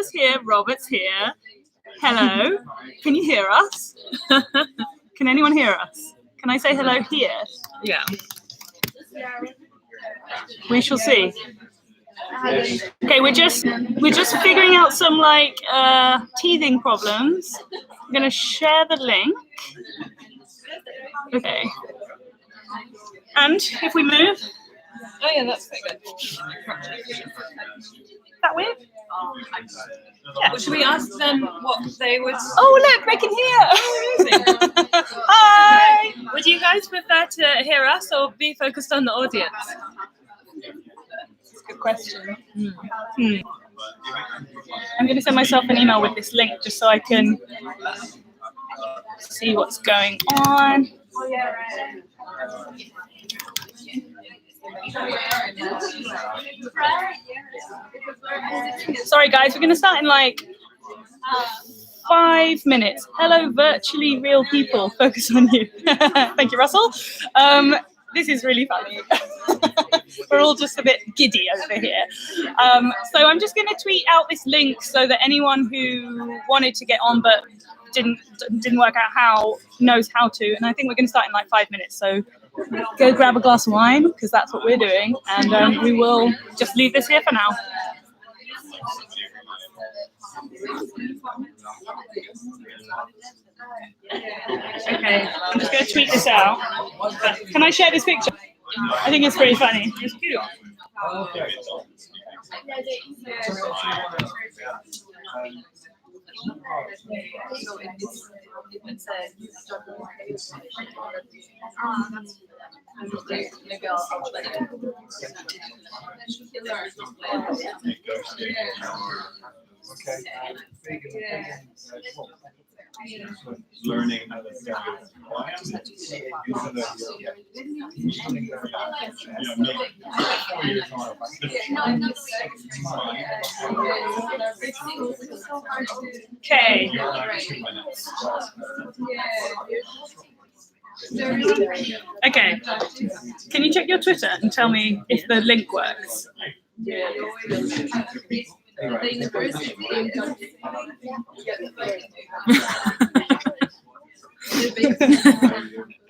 Peter's here, Robert's here. Hello. Can you hear us? Can anyone hear us? Can I say hello here? Yeah. We shall see. Okay, we're just figuring out some like teething problems. I'm gonna share the link. Okay. And if we move. Oh yeah, that's pretty good. That weird? Yeah. Well, should we ask them what they would? Oh look, they can hear. Hi. Would you guys prefer to hear us or be focused on the audience? That's a good question. I'm going to send myself an email with this link just so I can see what's going on. Sorry guys, we're going to start in like 5 minutes. Hello, virtually real people. Focus on you. Thank you, Russell. This is really funny. We're all just a bit giddy over here. So I'm just going to tweet out this link so that anyone who wanted to get on but didn't work out how knows how to. And I think we're going to start in like 5 minutes. So go grab a glass of wine because that's what we're doing. And we will just leave this here for now. Okay, I'm just going to tweet this out. Can I share this picture? I think it's pretty funny. It's cute. Learning Okay. Okay. Can you check your Twitter and tell me if the link works?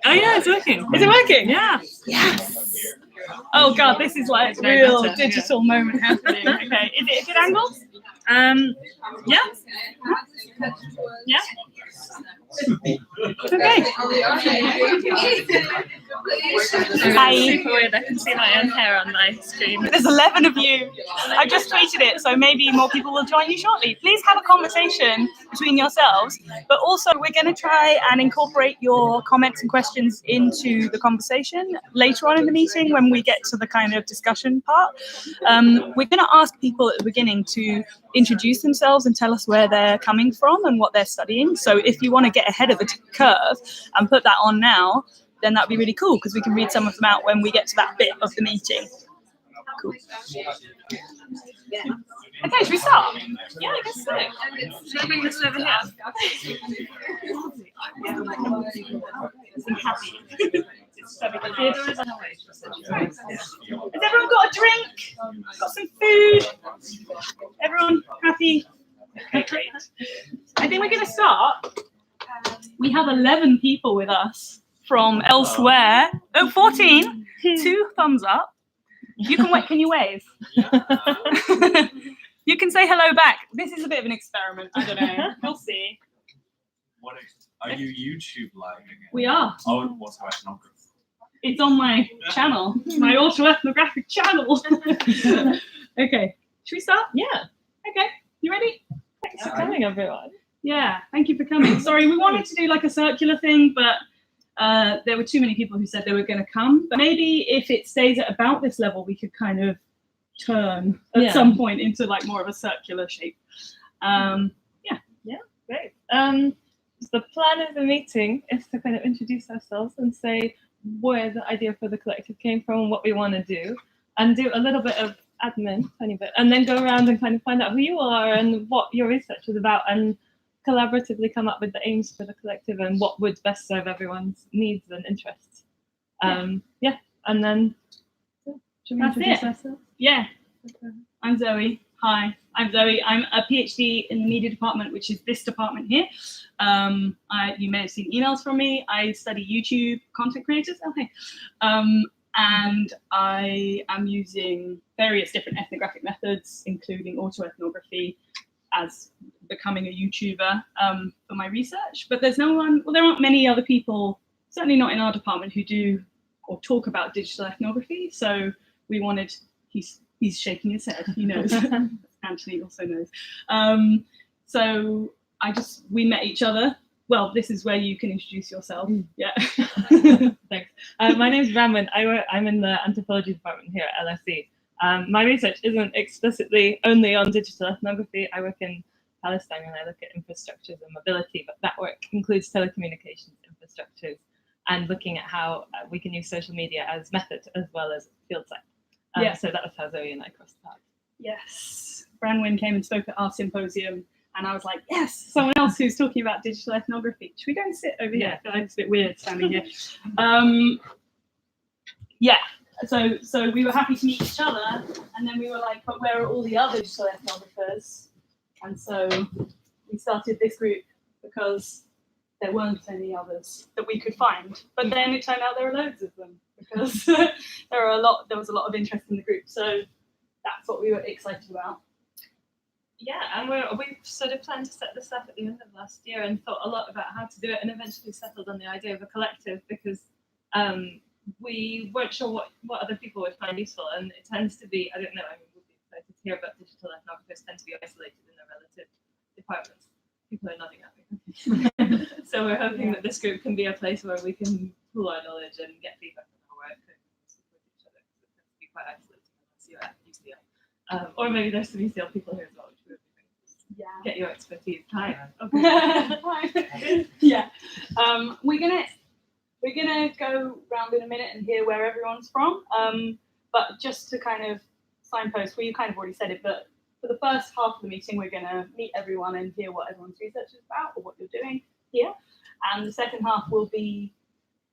Oh yeah, it's working. Is it working? Yeah. Yes. Oh god, this is like real digital moment happening. Okay. Is it a good angle? Yeah. Yeah. Okay. Hi. Super weird. I can see my own hair on my screen. There's 11 of you. I just tweeted it, so maybe more people will join you shortly. Please have a conversation between yourselves, but also we're going to try and incorporate your comments and questions into the conversation later on in the meeting when we get to the kind of discussion part. We're going to ask people at the beginning to introduce themselves and tell us where they're coming from and what they're studying. So if you want to get ahead of the curve and put that on now, then that'd be really cool because we can read some of them out when we get to that bit of the meeting. Cool. Okay, should we start? Yeah, I guess so. Should I bring this over here? I'm happy. Has everyone got a drink? Got some food? Everyone happy? Okay, great. I think we're going to start. We have 11 people with us from elsewhere. Oh, 14. 2 thumbs up. You can wait. Can you wave? You can say hello back. This is a bit of an experiment. I don't know. We'll see. Are you YouTube live again? We are. Oh, what's my ethnography? It's on my channel, my auto-ethnographic channel. Okay. Should we start? Yeah. Okay. You ready? Thanks for coming, everyone. Yeah. Thank you for coming. Sorry, we wanted to do like a circular thing, but there were too many people who said they were going to come. But maybe if it stays at about this level, we could kind of turn at some point into like more of a circular shape. Yeah, great. So the plan of the meeting is to kind of introduce ourselves and say where the idea for the collective came from and what we want to do, and do a little bit of admin, tiny bit, and then go around and kind of find out who you are and what your research is about, and collaboratively come up with the aims for the collective and what would best serve everyone's needs and interests. And then should we introduce ourselves? Yeah. I'm Zoe. Hi, I'm Zoe. I'm a PhD in the media department, which is this department here. You may have seen emails from me. I study YouTube content creators. Okay. And I am using various different ethnographic methods, including autoethnography, as becoming a YouTuber for my research. But there's no one, well, there aren't many other people, certainly not in our department, who do or talk about digital ethnography. So we wanted, he's shaking his head, he knows. Anthony also knows. So we met each other. Well, this is where you can introduce yourself. Yeah. Thanks. My name's Ramon. I'm in the anthropology department here at LSE. My research isn't explicitly only on digital ethnography. I work in Palestine and I look at infrastructures and mobility, but that work includes telecommunications infrastructures and looking at how we can use social media as method as well as field site. So that was how Zoe and I crossed paths. Yes. Branwen came and spoke at our symposium, and I was like, yes, someone else who's talking about digital ethnography. Should we go and sit over here? I feel like it's a bit weird standing here. So we were happy to meet each other, and then we were like, but where are all the other digital ethnographers? And so we started this group because there weren't any others that we could find. But then it turned out there were loads of them because there was a lot of interest in the group. So that's what we were excited about. Yeah, and we sort of planned to set this up at the end of last year and thought a lot about how to do it, and eventually settled on the idea of a collective because we weren't sure what other people would find useful, and it tends to be, I don't know, I mean, we'll be excited to hear about digital ethnographers tend to be isolated in their relative departments. People are nodding at me. So we're hoping that this group can be a place where we can pool our knowledge and get feedback on our work and support each other, because it tends to be quite isolating unless you're at UCL. Or maybe there's some UCL people here as well, which we would be thinking. Yeah. Get your expertise. Hi. Okay. Yeah. We're gonna go round in a minute and hear where everyone's from. But just to kind of signpost, well, you kind of already said it, but for the first half of the meeting, we're gonna meet everyone and hear what everyone's research is about or what you're doing here. And the second half will be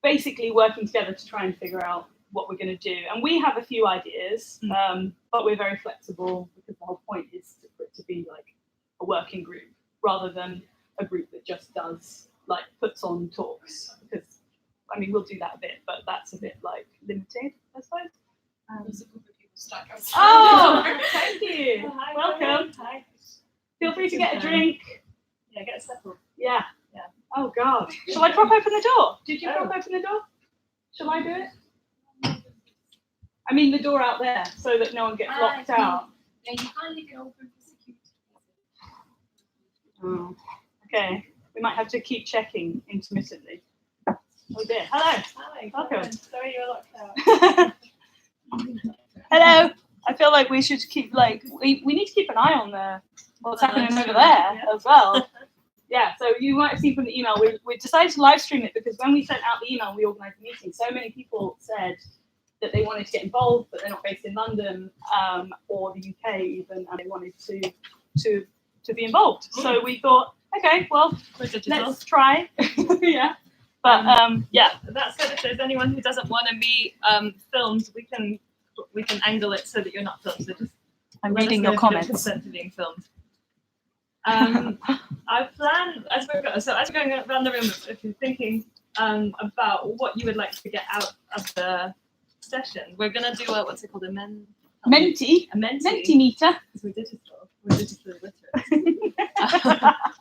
basically working together to try and figure out what we're going to do. And we have a few ideas, but we're very flexible because the whole point is for it to be like a working group rather than a group that just does like puts on talks. Because I mean, we'll do that a bit, but that's a bit like limited, I suppose. There's a group of people stuck outside. Oh, thank you. Oh, hi, welcome. Hi. Feel free to get a drink. Yeah, get settled. Yeah. Yeah. Oh God. Shall I prop open the door? Did you prop open the door? Shall I do it? I mean the door out there, so that no one gets locked out. Yeah, you can't leave it open for security. Oh. Okay. We might have to keep checking intermittently. Oh dear. Hello. Hi. Welcome. Sorry you're locked out. Hello. I feel like we should keep we need to keep an eye on what's happening over there as well. Yeah, so you might have seen from the email, we decided to live stream it because when we sent out the email, we organised the meeting. So many people said that they wanted to get involved, but they're not based in London or the UK even, and they wanted to be involved. So we thought, okay, well, let's try. Yeah, but yeah. That said, if there's anyone who doesn't want to be filmed, we can angle it so that you're not filmed. So just I'm reading your comments. Consent to being filmed. Our plan, as we're going around the room, if you're thinking about what you would like to get out of the session, we're going to do what's it called, a Mentimeter. Because we're digitally literate.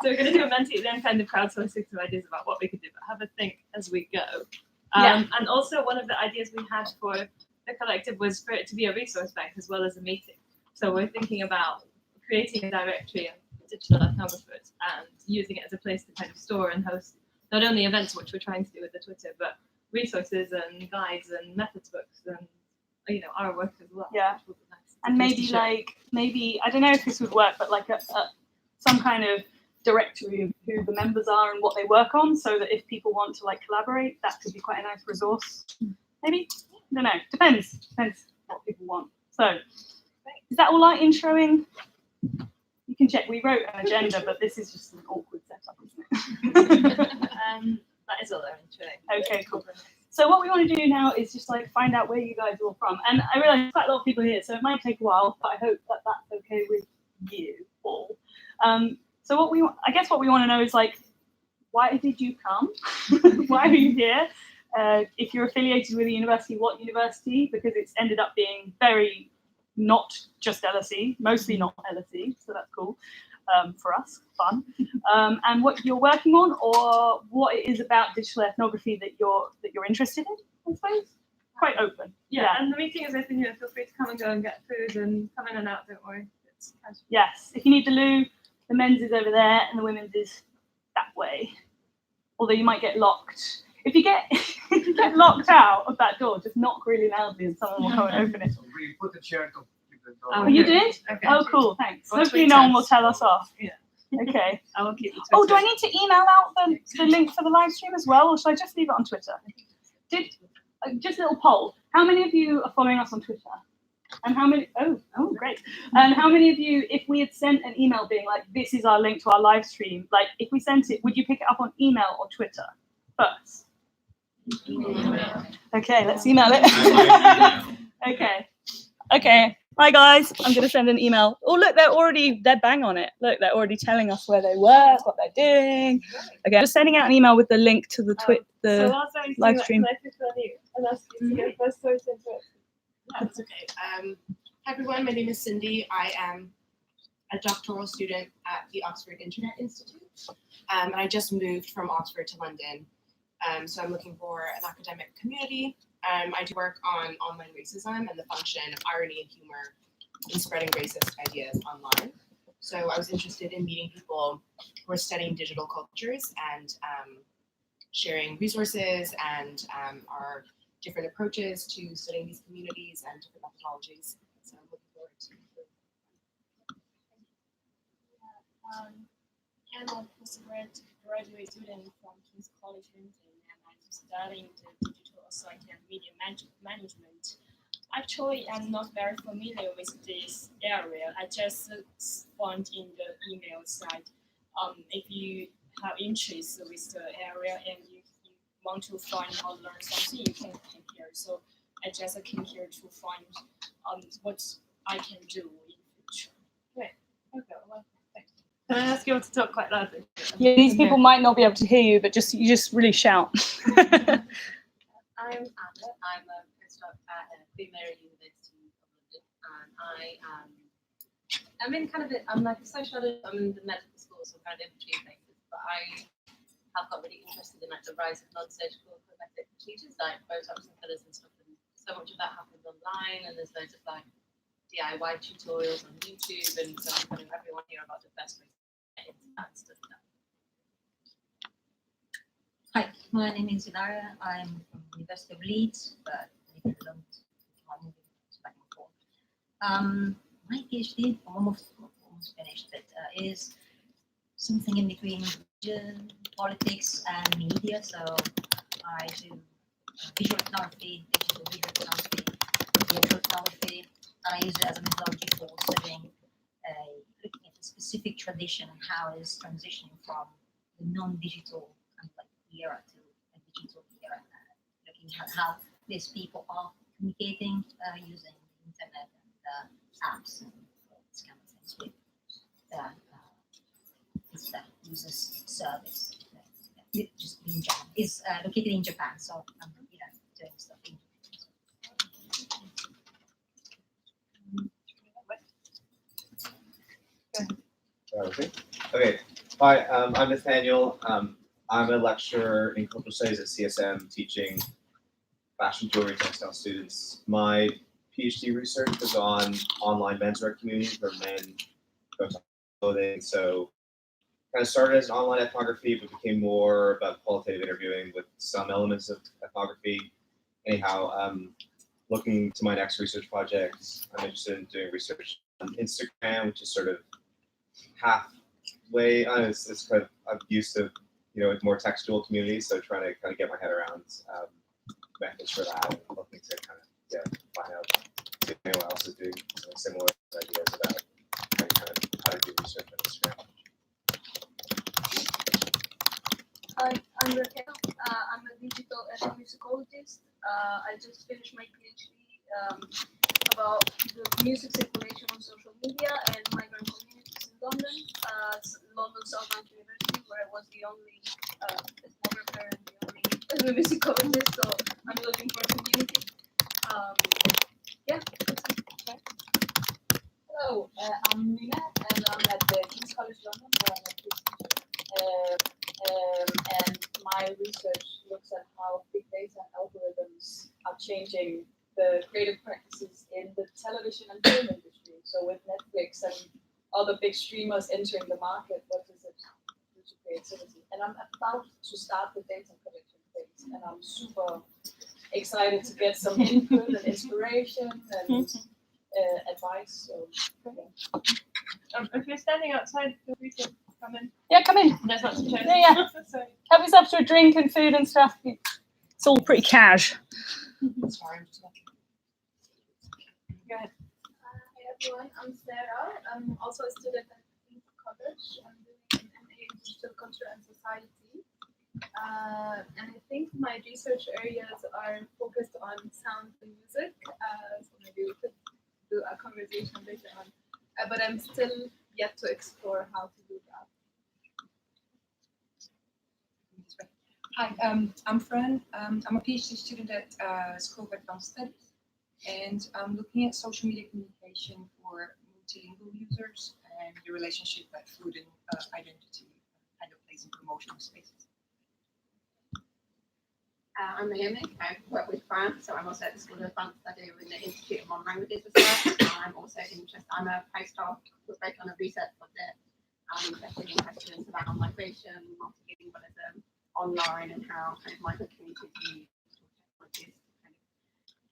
So we're going to do a Menti, then kind of crowdsourcing some ideas about what we could do, but have a think as we go. And also one of the ideas we had for the collective was for it to be a resource bank as well as a meeting. So we're thinking about creating a directory of digital ethnographers and using it as a place to kind of store and host not only events, which we're trying to do with the Twitter, but resources and guides and methods books and our work as well. Yeah. Which will be nice. And maybe I don't know if this would work, but like some kind of directory of who the members are and what they work on, so that if people want to like collaborate, that could be quite a nice resource. Maybe? I don't know. Depends what people want. So is that all our introing? You can check. We wrote an agenda, but this is just an awkward setup, isn't it? That is all our introing. Okay, cool. So what we want to do now is just like find out where you guys are all from. And I realize there's quite a lot of people here, so it might take a while, but I hope that that's okay with you all. So I guess what we want to know is like, why did you come? Why are you here? If you're affiliated with a university, what university? Because it's ended up being very not just LSE, mostly not LSE, so that's cool for us, fun. And what you're working on, or what it is about digital ethnography that you're interested in, I suppose. Quite open. Yeah, and the meeting is open here. Feel free to come and go and get food and come in and out. Don't worry. It's casual. Yes, if you need the loo, the men's is over there and the women's is that way. Although you might get locked. If you get locked out of that door, just knock really loudly and someone will come and open it. We put the chair to keep the door. Oh, you did? Okay. Oh, cool, thanks. Watch Hopefully my no one will text. tell us off. Yeah. Okay. I will keep the Twitter. Oh, do I need to email out the link for the live stream as well, or should I just leave it on Twitter? Just a little poll. How many of you are following us on Twitter? And how many? Oh, great. And how many of you, if we had sent an email being like, this is our link to our live stream, like if we sent it, would you pick it up on email or Twitter first? Okay, let's email it. Okay. Hi guys, I'm gonna send an email. Oh look, they're bang on it. Look, they're already telling us where they work, what they're doing. Okay, just sending out an email with the link to the So whilst I'm live doing stream. that, can I pick on you and ask you to go first so it's interactive? That's okay. Hi everyone, my name is Cindy. I am a doctoral student at the Oxford Internet Institute, and I just moved from Oxford to London. So I'm looking for an academic community. I do work on online racism and the function of irony and humor in spreading racist ideas online. So I was interested in meeting people who are studying digital cultures and sharing resources and our different approaches to studying these communities and different methodologies. So I'm looking forward to it. I'm a postgraduate student from King's College London, and I'm studying the digital society and media management. Actually, I'm not very familiar with this area. I just found in the email site. If you have interest with the area and you want to find or learn something, you can come here. So I just came here to find what I can do in the future. Okay, well, thanks. Can I ask you all to talk quite loudly? Yeah, these people might not be able to hear you, but you just really shout. I'm Anna. I'm a postdoc at Queen Mary University of London, and I'm in kind of I'm like a sociologist. I'm in the medical school, so kind of in between places. But I have got really interested in like the rise of non-surgical cosmetic procedures, like Botox and fillers and stuff. And so much of that happens online, and there's loads of like DIY tutorials on YouTube, and so I'm telling everyone here about the best way to get into that stuff. Hi, my name is Ilara. I'm from the University of Leeds, but I live in London. I'm moving back and forth. My PhD, I'm almost finished, but is something in between religion, politics, and media. So I do visual ethnography, digital visual ethnography, virtual ethnography, and I use it as a methodology for studying, looking at a specific tradition and how it is transitioning from the non-digital kind of like era to a digital era, looking at how these people are communicating using the internet and apps and this kind of things with the user's service. Just in Japan. It's located in Japan, so I'm doing stuff in Japan. Okay. Hi, I'm Nathaniel. I'm a lecturer in cultural studies at CSM, teaching fashion, jewelry, textile students. My PhD research was on online menswear communities where men go to clothing. So kind of started as an online ethnography, but became more about qualitative interviewing with some elements of ethnography. Anyhow, looking to my next research project, I'm interested in doing research on Instagram, which is sort of halfway. It's kind of, I'm used to, more textual communities, so trying to kind of get my head around methods for that, and looking to kind of find out if anyone else is doing something similar ideas about how to do research on Instagram. Hi, I'm Raquel. I'm a digital ethnomusicologist. I just finished my PhD about the music's information on social media and migrant communities. London Southbank University, where I was the only ethnographer and the only ethnomusicologist. So I'm looking for community. Yeah. Hello, I'm Nina, and I'm at the King's College London, where I'm a PhD. And my research looks at how big data algorithms are changing the creative practices in the television and film industry. So with Netflix and other big streamers entering the market, what does it do to creativity? And I'm about to start the data collection phase, and I'm super excited to get some input and inspiration and advice. So, yeah. If you're standing outside, feel free to come in. Yeah, come in. There's lots of chairs. Yeah. So, Help yourself to a drink and food and stuff. It's all pretty cash. Sorry, I'm just looking. go ahead. Hi everyone, I'm Sarah. I'm also a student at King's College. I'm doing an MA in Digital Culture and Society. And I think my research areas are focused on sound and music. So maybe we could do a conversation later on. But I'm still yet to explore how to do that. Hi, I'm Fran. I'm a PhD student at School of Advanced Studies, and I'm looking at social media communication for multilingual users and the relationship that food and identity kind of plays in promotional spaces. I'm Naomi. I work with Fran, so I'm also at the School of Advanced Study in the Institute of Modern Languages as well. I'm also interested, I'm a postdoc with working on a research project. I'm interested in questions about migration, multilingualism, online, and how kind of migrant communities use technologies to kind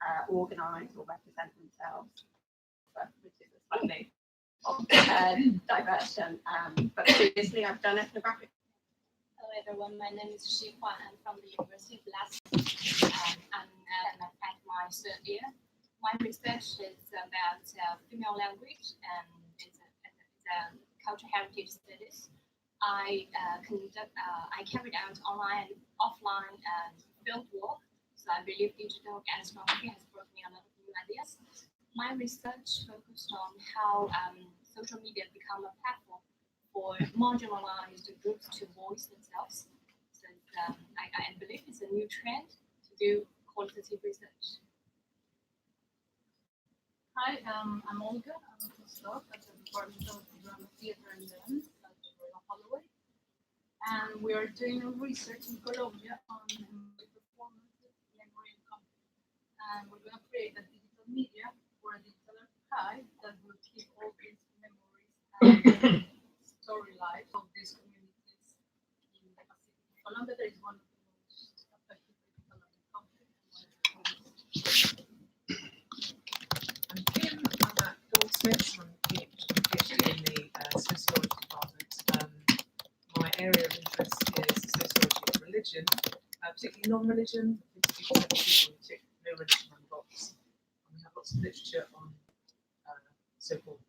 of organise or represent themselves, which is a slightly diversion. But previously I've done ethnographic. Hello everyone, my name is Shi Huan. I'm from the University of Leicester. I'm at my third year. My research is about female language and it's a cultural heritage studies. I carried out online and offline field work. So I believe digital ethnography has brought me a lot of new ideas. My research focused on how social media become a platform for marginalized groups to voice themselves. So I believe it's a new trend to do qualitative research. Hi, I'm Olga. I'm a postdoc at the Department of Drama, Theatre and Dance at the Royal Holloway. And we are doing a research in Colombia on performances in Korean country. And we're going to create a digital media or a digital archive that will keep all these memories and story life of these communities in the Pacific. Colombia is one of the most affected by the countries. I'm Kim. I'm at Goldsmiths. I'm PhD in the sociology department. My area of interest is sociology of religion, particularly non-religion. People tick no religion on the box. And we have lots of literature on so-called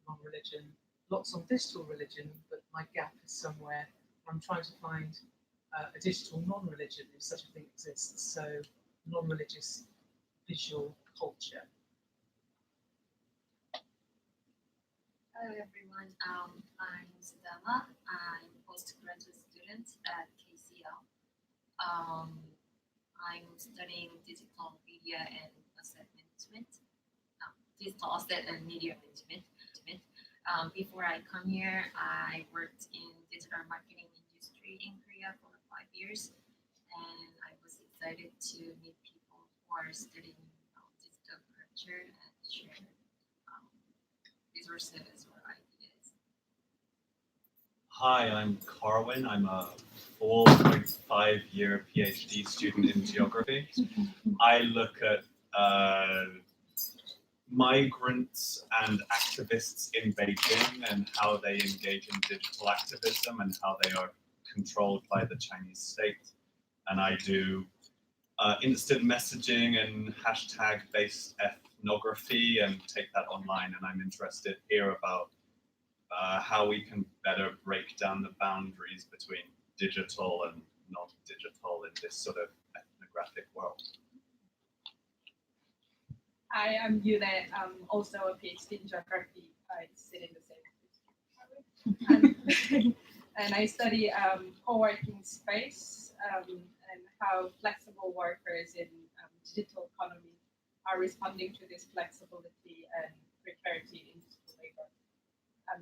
non-religion, lots on digital religion, but my gap is somewhere where I'm trying to find a digital non-religion if such a thing exists. So non-religious visual culture. Hello everyone, I'm Stella. I'm a postgraduate student at KCL. I'm studying digital media and asset management, digital asset and media management. Before I come here, I worked in digital marketing industry in Korea for 5 years, and I was excited to meet people who are studying digital culture and share resources or ideas. Hi, I'm Carwin. I'm a 4.5-year PhD student in geography. I look at migrants and activists in Beijing and how they engage in digital activism and how they are controlled by the Chinese state. And I do instant messaging and hashtag-based ethnography and take that online. And I'm interested here about how we can better break down the boundaries between digital and non-digital in this sort of ethnographic world. Hi, I'm Yune. I'm also a PhD in geography. I sit in the same office. and I study co-working space and how flexible workers in digital economy are responding to this flexibility and precarity in digital labor.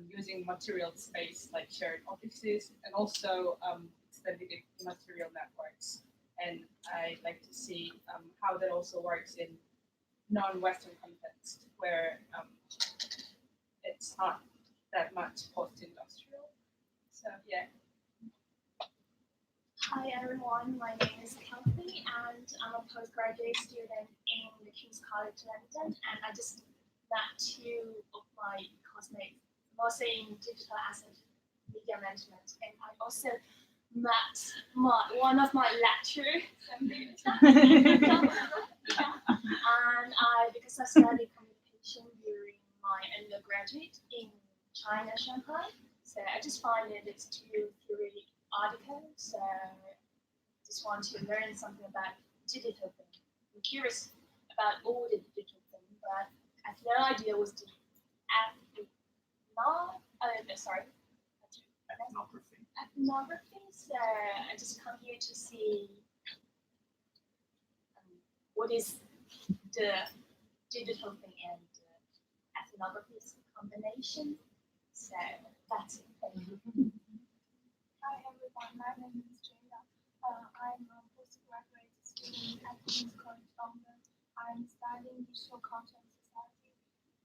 Using material space like shared offices and also extended material networks. And I'd like to see how that also works in non-Western context where it's not that much post-industrial. So yeah. Hi everyone, my name is Kathy and I'm a postgraduate student in the King's College London, and I just met two of my classmates, mostly in digital asset media management, and I also met one of my lecturers. And because I studied communication during my undergraduate in China, Shanghai, so I just find it it's too theoretic article, so I just want to learn something about digital thing. I'm curious about all the digital thing, but I have no idea what's the ethnography. So I just come here to see what is the digital thing and ethnography's combination. So that's it. Thank you. Hi everyone, my name is Jada. I'm a postgraduate student at King's College London. I'm studying digital content society,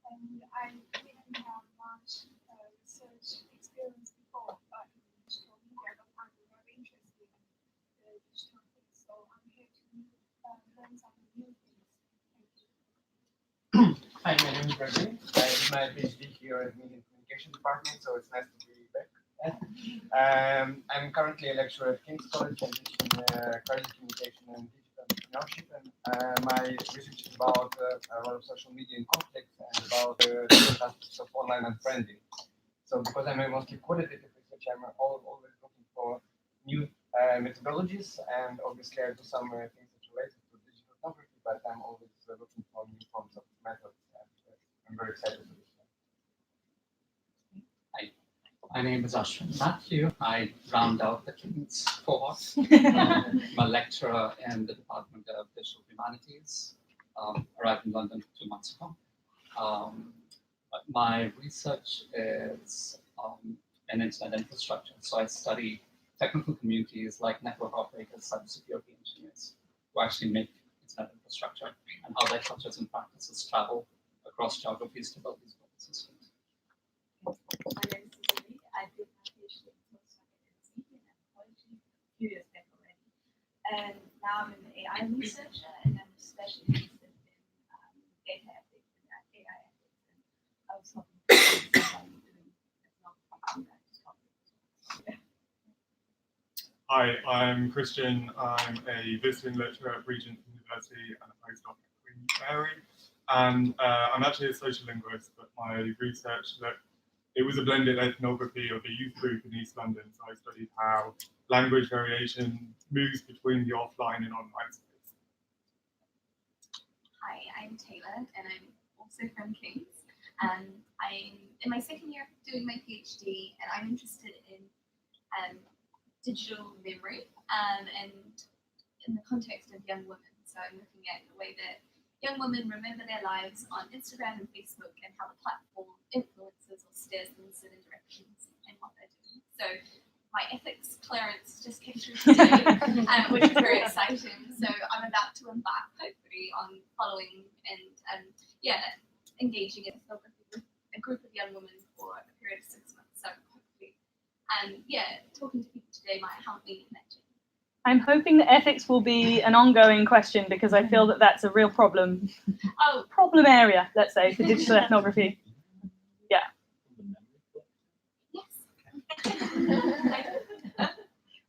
and I didn't have much research experience before, but in digital media, I'm very interested in the digital things, so I'm here to learn some new things. Thank you. Hi, my name is Gregory. I did my PhD here at the Media and Communication Department, so it's nice to be back. I'm currently a lecturer at King's College. I'm teaching crisis communication and digital entrepreneurship, and my research is about a lot of social media and conflicts and about the different aspects of online unfriending. So because I'm a mostly qualitative research, I'm always looking for new methodologies, and obviously I do some things that relate to digital ethnography, but I'm always looking for new forms of methods, and I'm very excited for this. My name is Ashwin Matthew. I round out the King's cohort. I'm a lecturer in the Department of Digital Humanities. Arrived in London 2 months ago. My research is in internet infrastructure. So I study technical communities like network operators, cybersecurity engineers, who actually make internet infrastructure and how their cultures and practices travel across geographies to build these global systems. My name is Susie. I did my PhD in social media and anthropology a few years back already. And now I'm an AI researcher, and I'm especially interested in data ethics and AI ethics. And I was hoping to doing ethnography on that topic. Hi, I'm Christian. I'm a visiting lecturer at Regent University and a postdoc at Queen Mary. And I'm actually a social linguist, but my research it was a blended ethnography of a youth group in East London. So I studied how language variation moves between the offline and online space. Hi, I'm Taylor, and I'm also from King's. And I'm in my second year doing my PhD, and I'm interested in digital memory and in the context of young women. So I'm looking at the way that young women remember their lives on Instagram and Facebook, and how the platform influences or steers them in certain directions and what they're doing. So my ethics clearance just came through today, which is very exciting. So I'm about to embark, hopefully, on following and engaging in ethnography with a group of young women for a period of 6 months. So hopefully, talking to people today might help me connect. I'm hoping that ethics will be an ongoing question, because I feel that that's a real problem. Problem area, let's say, for digital ethnography. Yeah.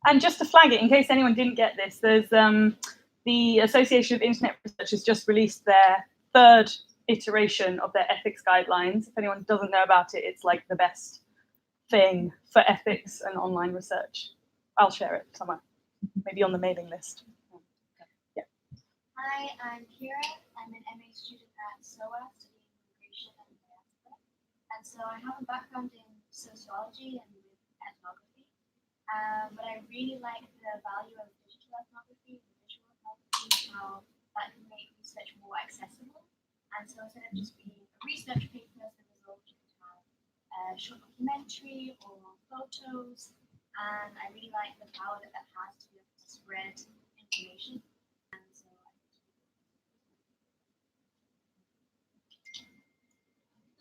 And just to flag it, in case anyone didn't get this, there's the Association of Internet Researchers just released their 3rd iteration of their ethics guidelines. If anyone doesn't know about it, it's like the best thing for ethics and online research. I'll share it somewhere. Maybe on the mailing list. Yeah. Hi, I'm Kira. I'm an MA student at SOA studying immigration and diaspora. And so I have a background in sociology and with ethnography. But I really like the value of digital ethnography, the visual ethnography, how that can make research more accessible. And so instead of just being a research paper as a result, you could have a short documentary or photos. And I really like the power that that has to be able to spread information. And so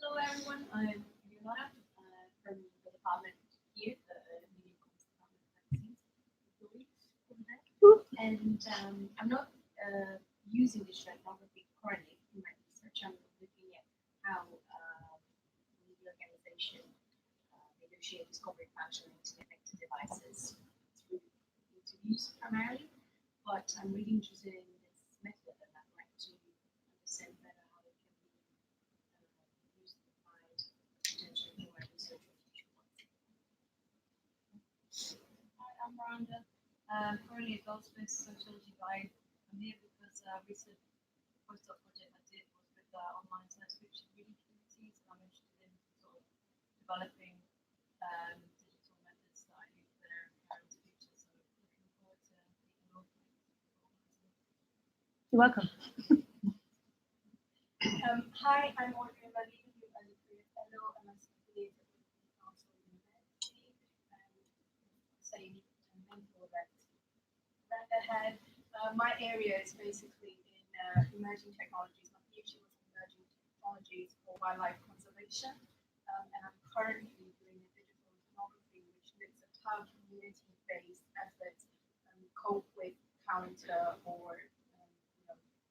hello everyone, I'm Leonora from the department here, the Media Comms department. And I'm not using digital ethnography currently in my research. I'm looking at how media organization negotiate discovery functioning to connected devices through interviews primarily. But I'm really interested in this method, and I'd like to understand better how it can be used to provide potential for my research for future work. Hi, I'm Rhonda. Currently a Goldsmith Sociology Guide. I'm here because recent postdoc project I did was with online science fiction reading communities, and I'm interested in sort of developing digital methods that I use for their parents' future. So looking forward to being involved. You're welcome. Hi, I'm Audrey Mali, I'm a career fellow and I'm affiliated with the Council University and studying mental that ahead. My area is basically in emerging technologies. My PhD was in emerging technologies for wildlife conservation, and I'm currently doing a digital ethnography, which looks at how community-based efforts cope with, counter, or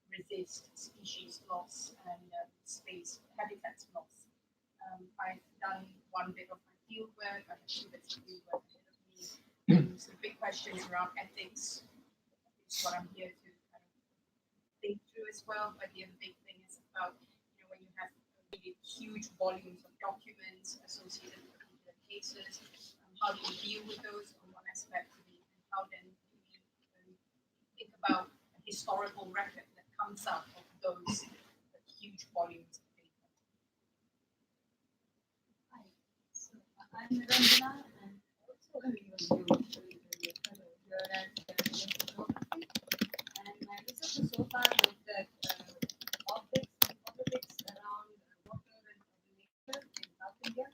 resist species loss and space habitats loss. I've done one bit of my field work. I have 2 bits of field work ahead of me. Some big questions around ethics is what I'm here to kind of think through as well. But the other big thing is about when you have really huge volumes of documents associated with particular cases, how do you deal with those on one aspect, and how then do you think about a historical record that comes out of those huge volumes of data. Hi, so I'm Ranjana, and also I'm here at Ethnography. And my research so far looked at topics around water and nature in South India.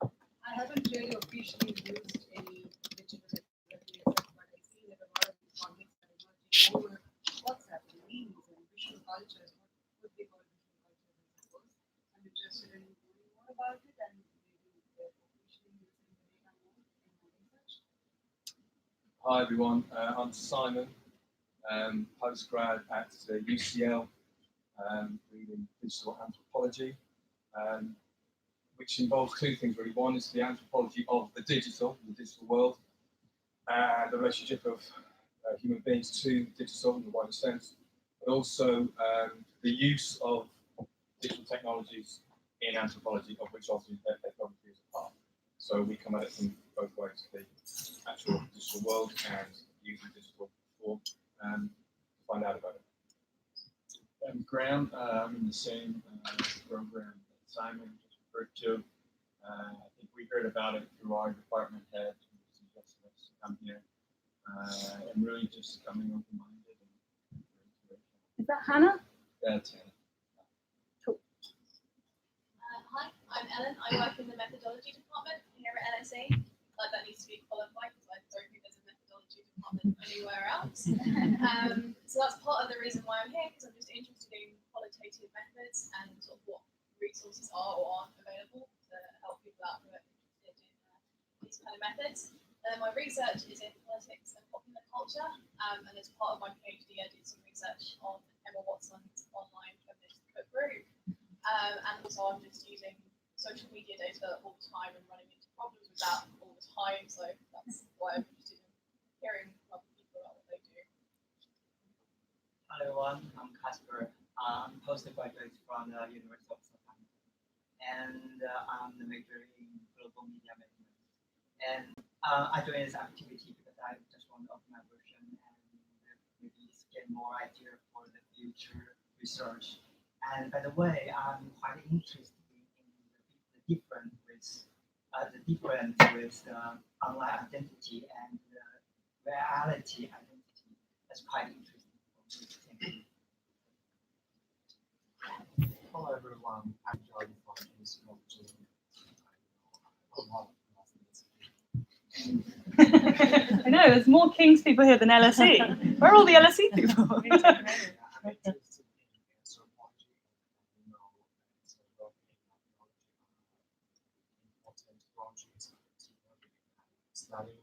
I haven't really officially used any digital ethnography, except what I see that a lot of these topics are emerging over WhatsApp and memes and visual cultures. What would be called visual cultures, I suppose. I'm interested in learning more about it and maybe officially using the data more in my research. Hi everyone, I'm Simon, postgrad at UCL, reading digital anthropology, which involves 2 things really. One is the anthropology of the digital world, the relationship of human beings to digital in the wider sense, but also the use of digital technologies in anthropology, of which obviously ethnography is a part. So we come at it from both ways, the actual digital world and using digital for to find out about it. I'm Graham. I'm in the same program that Simon just referred to. I think we heard about it through our department head who suggested us to come here. I'm really just coming open-minded. Is that Hannah? That's Hannah. Hi, I'm Ellen. I work in the methodology department here at LSE. Like that needs to be qualified because I don't think there's a methodology department anywhere else. So that's part of the reason why I'm here, because I'm just interested in qualitative methods and sort of what resources are or aren't available to help people out who are interested in these kind of methods. My research is in politics and popular culture, and as part of my PhD, I did some research on Emma Watson's online feminist group. And so I'm just using social media data all the time and running into problems with that all the time. So that's why I'm interested in hearing from other people about what they do. Hello everyone, I'm Casper. I'm a postgraduate from the University of Southampton, and I'm the major in global media management. And I joined this activity because I just want to open my version and maybe get more idea for the future research. And by the way, I'm quite interested in the different with the difference with online identity and reality identity. That's quite interesting. Thank you. Hello everyone, I'm Jordan from King's College. I know, there's more King's people here than LSE. Where are all the LSE people? Studying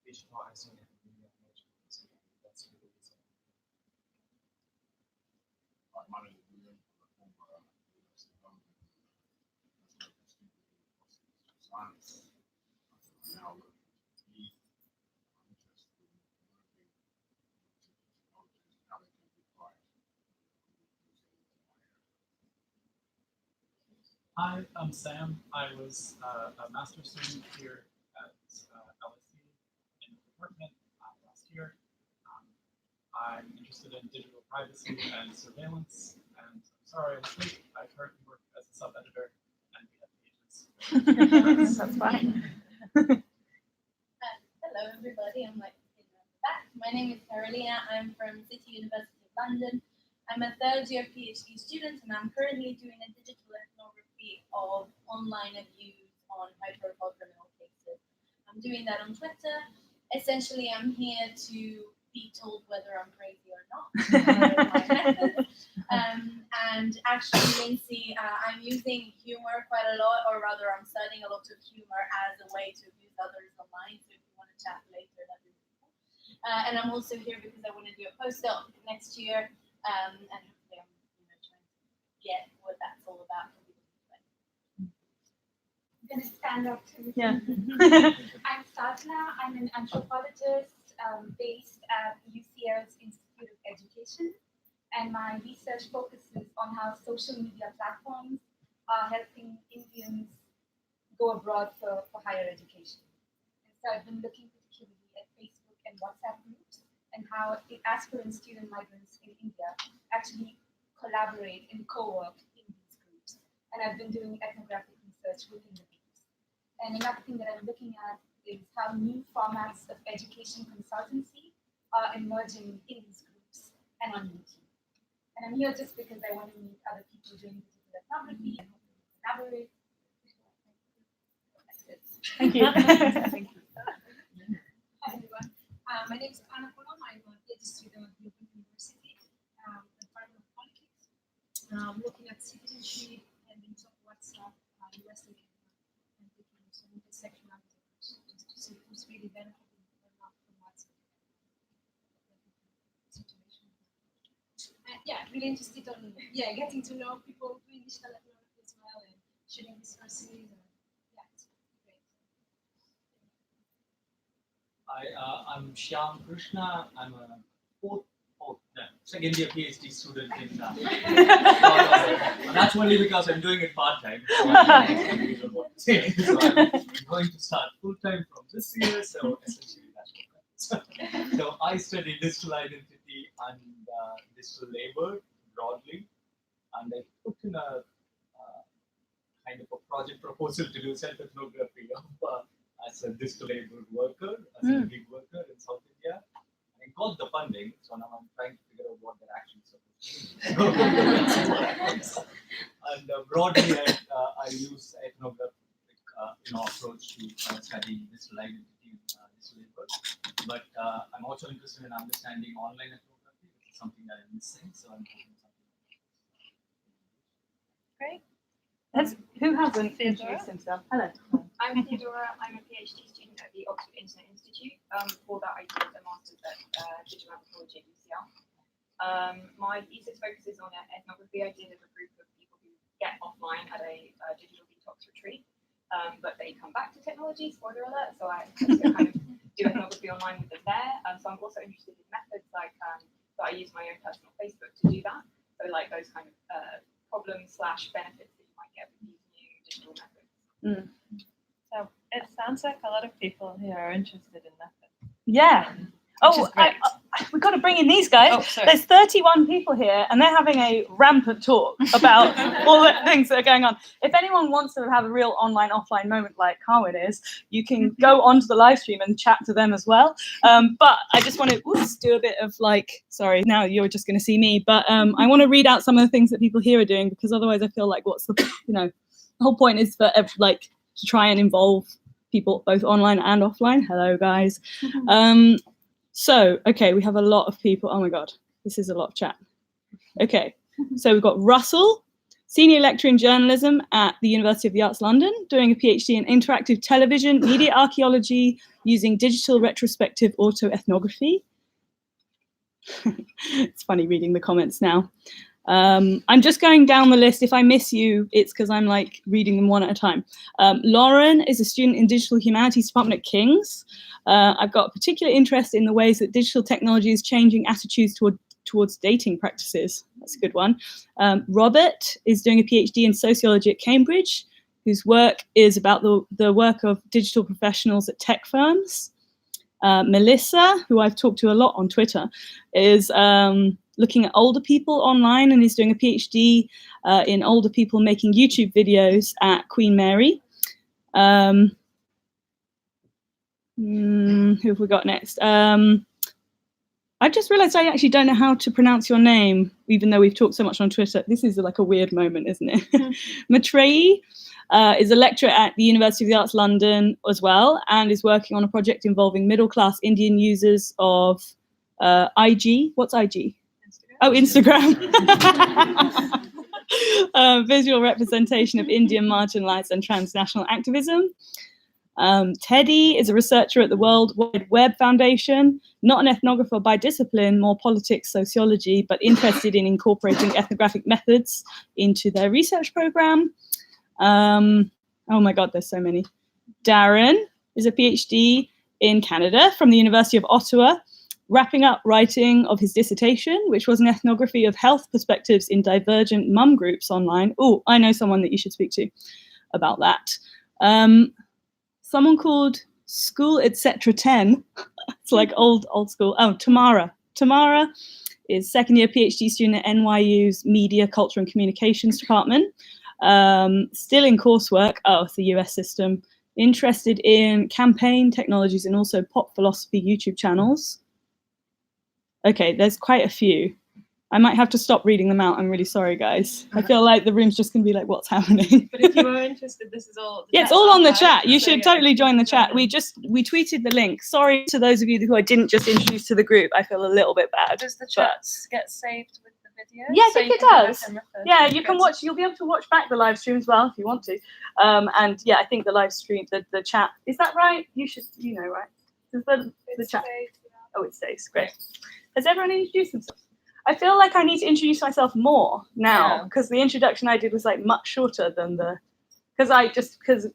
digitalizing and media management. That's really easy. My name is William. Science. Now Hi, I'm Sam. I was a master's student here at LSE in the department last year. I'm interested in digital privacy and surveillance, and I'm sorry I was late. I currently work as a sub-editor, and we have pages. That's fine. Hello, everybody. I'm like in the back. My name is Carolina. I'm from City University of London. I'm a third-year PhD student, and I'm currently doing a digital ethnography of online abuse on high-profile criminal cases. I'm doing that on Twitter. Essentially, I'm here to be told whether I'm crazy or not. And actually, Lindsay, I'm using humor quite a lot, or rather, I'm studying a lot of humor as a way to abuse others online. So if you want to chat later, that'd be really cool. And I'm also here because I want to do a postdoc next year, and hopefully I'm trying to get what that's all about. I'm going to stand up too. Yeah. I'm Sadhna. I'm an anthropologist based at UCL's Institute of Education, and my research focuses on how social media platforms are helping Indians go abroad for higher education. And so I've been looking particularly at Facebook and WhatsApp groups and how the aspirant student migrants in India actually collaborate and co-work in these groups. And I've been doing ethnographic research within the groups. And another thing that I'm looking at is how new formats of education consultancy are emerging in these groups and on YouTube. And I'm here just because I want to meet other people doing digital ethnography and collaborate. That's it. Thank you. Thank you. Hi everyone. My name is Anna Kolom. I'm a PhD student at the Open University, Department of Politics. Looking at citizenship and in top WhatsApp, Western Canada, and looking at some intersectionality just to see who's really benefiting or not from WhatsApp situation. Yeah, really interested on getting to know people doing digital ethnography as well and sharing resources. It's great. I'm Shyam Krishna. I'm a second year PhD student in and that's only because I'm doing it part-time. So I'm going to start full-time from this year, so essentially that's what happens. So I study digital identity and digital labor broadly, and I put in a kind of a project proposal to do self-ethnography of as a digital labor worker, as a gig worker in South India. I got the funding, so now I'm trying to figure out what they're actually supposed to do. And broadly, I use ethnographic approach to studying digital identity and digital labor. But I'm also interested in understanding online ethnography, which is something that I'm missing. So I'm doing something. Great. Who hasn't introduced himself? Hello. I'm Theodora. I'm a PhD student at the Oxford Internet Institute. Before that, I did a master's at digital anthropology at UCL. My thesis focuses on ethnography. I did with a group of people who get offline at a digital detox retreat, but they come back to technology. Spoiler alert! So I kind of do ethnography online with them there. So I'm also interested in methods like so I use my own personal Facebook to do that. So like those kind of problems/benefits that you might get with these new digital methods. So it sounds like a lot of people here are interested in methods. Yeah. Which is great. we've got to bring in these guys. Oh, sorry. There's 31 people here, and they're having a rampant talk about all the things that are going on. If anyone wants to have a real online-offline moment like Carwin is, you can go onto the live stream and chat to them as well. But I just want to do a bit of sorry, now you're just going to see me, but I want to read out some of the things that people here are doing, because otherwise I feel like what's the, the whole point is for to try and involve people both online and offline. Hello, guys. So, okay, we have a lot of people. Oh my God, this is a lot of chat. Okay, so we've got Russell, senior lecturer in journalism at the University of the Arts London, doing a PhD in interactive television, media archaeology, using digital retrospective autoethnography. It's funny reading the comments now. I'm just going down the list. If I miss you, it's because I'm reading them one at a time. Lauren is a student in digital humanities department at King's. I've got a particular interest in the ways that digital technology is changing attitudes towards dating practices. That's a good one. Robert is doing a PhD in sociology at Cambridge, whose work is about the work of digital professionals at tech firms. Melissa, who I've talked to a lot on Twitter, is looking at older people online and is doing a PhD in older people making YouTube videos at Queen Mary. Who have we got next? I just realized I actually don't know how to pronounce your name, even though we've talked so much on Twitter. This is a weird moment, isn't it? Maitreyi is a lecturer at the University of the Arts London as well, and is working on a project involving middle-class Indian users of IG. What's IG? Instagram. Oh, Instagram. Visual representation of Indian marginalized and transnational activism. Teddy is a researcher at the World Wide Web Foundation, not an ethnographer by discipline, more politics, sociology, but interested in incorporating ethnographic methods into their research program. Oh my God, there's so many. Darren is a PhD in Canada from the University of Ottawa, wrapping up writing of his dissertation, which was an ethnography of health perspectives in divergent mum groups online. Oh, I know someone that you should speak to about that. Someone called School Etc. 10. It's old school. Oh, Tamara. Tamara is second year PhD student at NYU's Media, Culture and Communications department. Still in coursework. Oh, it's the US system. Interested in campaign technologies and also pop philosophy YouTube channels. Okay, there's quite a few. I might have to stop reading them out. I'm really sorry, guys. I feel like the room's just going to be what's happening? But if you are interested, this is all. Yeah, it's all on the chat. You should totally join the chat. We tweeted the link. Sorry to those of you who I didn't just introduce to the group. I feel a little bit bad. Does the chat get saved with the video? Yeah, I think it does. Yeah, you can watch. You'll be able to watch back the live stream as well if you want to. And yeah, I think the live stream, the chat, is that right? You should, right? Does the chat? Oh, it stays. Great. Has everyone introduced themselves? I feel like I need to introduce myself more now, because the introduction I did was much shorter than because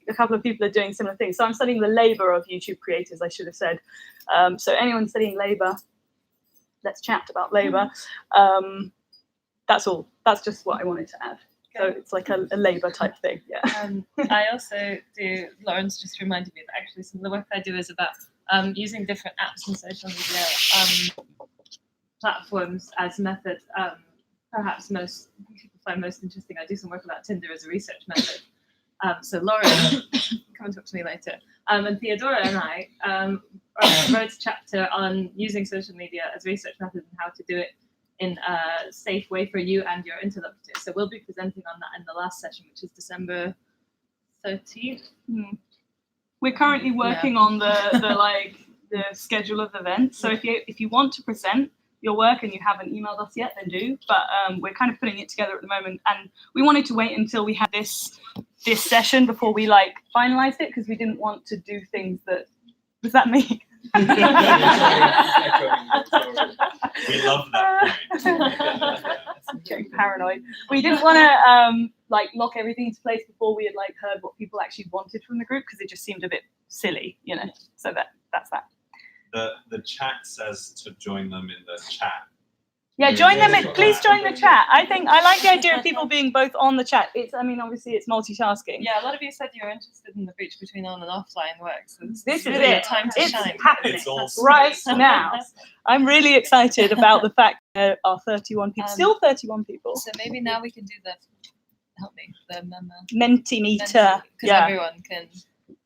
a couple of people are doing similar things. So I'm studying the labor of YouTube creators, I should have said. So anyone studying labor, let's chat about labor. That's all. That's just what I wanted to add. So it's a labor type thing. Yeah. I also do. Lawrence just reminded me that actually some of the work I do is about using different apps and social media platforms as methods. Perhaps most people find most interesting. I do some work about Tinder as a research method. So Lauren, come and talk to me later. And Theodora and I wrote a chapter on using social media as research methods and how to do it in a safe way for you and your interlocutors. So we'll be presenting on that in the last session, which is December 13th. We're currently working on the schedule of events. So if you want to present your work and you haven't emailed us yet, then do. But we're kind of putting it together at the moment, and we wanted to wait until we had this session before we finalized it, because we didn't want to do things that. Was that me? We love that point. Getting paranoid. We didn't want to lock everything into place before we had heard what people actually wanted from the group, because it just seemed a bit silly, So that's that. The chat says to join them in the chat. Yeah, join them. Please join the chat. I like the idea of people being both on the chat. I mean, obviously it's multitasking. Yeah, a lot of you said you were interested in the breach between on and offline work. So This is really it. your time to It's shine. happening It's awesome. right now. I'm really excited about the fact there are 31 people. Still 31 people. So maybe now we can do the help me the Mentimeter. because Yeah. everyone can.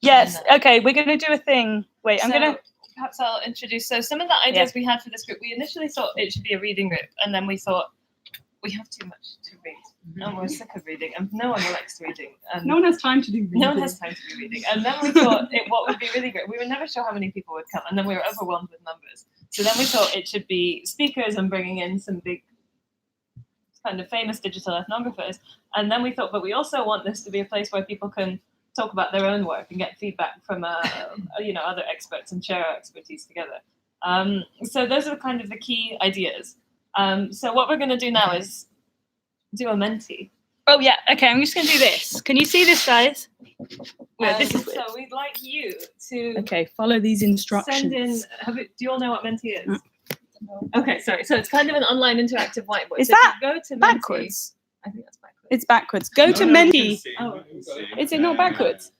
Yes. Okay. We're going to do a thing. Wait. I'm So, going to. Perhaps I'll introduce. So some of the ideas we had for this group, we initially thought it should be a reading group, and then we thought we have too much to read, and we're sick of reading, and no one likes reading. And No one has time to do reading. no one has time to be reading. And then we thought what would be really great. We were never sure how many people would come, and then we were overwhelmed with numbers. So then we thought it should be speakers and bringing in some big, kind of famous digital ethnographers. And then we thought, but we also want this to be a place where people can talk about their own work and get feedback from other experts and share our expertise together. So those are kind of the key ideas. So what we're going to do now is do a Menti. Oh yeah. Okay. I'm just going to do this. Can you see this, guys? Yeah, this is weird. So we'd like you to Okay. Follow these instructions. send in. Do you all know what Menti is? Okay, sorry. So it's kind of an online interactive whiteboard. Is So if that you go to Menti, backwards? I think that's backwards. It's backwards. Go to Menti. Is it not backwards?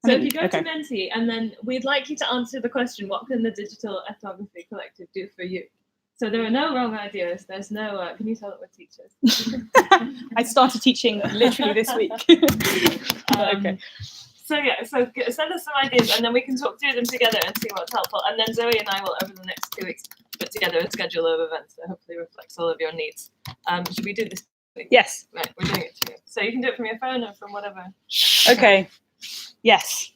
So if you go to Menti, and then we'd like you to answer the question, what can the Digital Ethnography Collective do for you? So there are no wrong ideas. There's no, can you tell that we're teachers? I started teaching literally this week. Okay. So yeah, so send us some ideas, and then we can talk through them together and see what's helpful. And then Zoe and I will, over the next 2 weeks, put together a schedule of events that hopefully reflects all of your needs. Should we do this week? Yes. Right, we're doing it together. So you can do it from your phone or from whatever. Okay. Yes.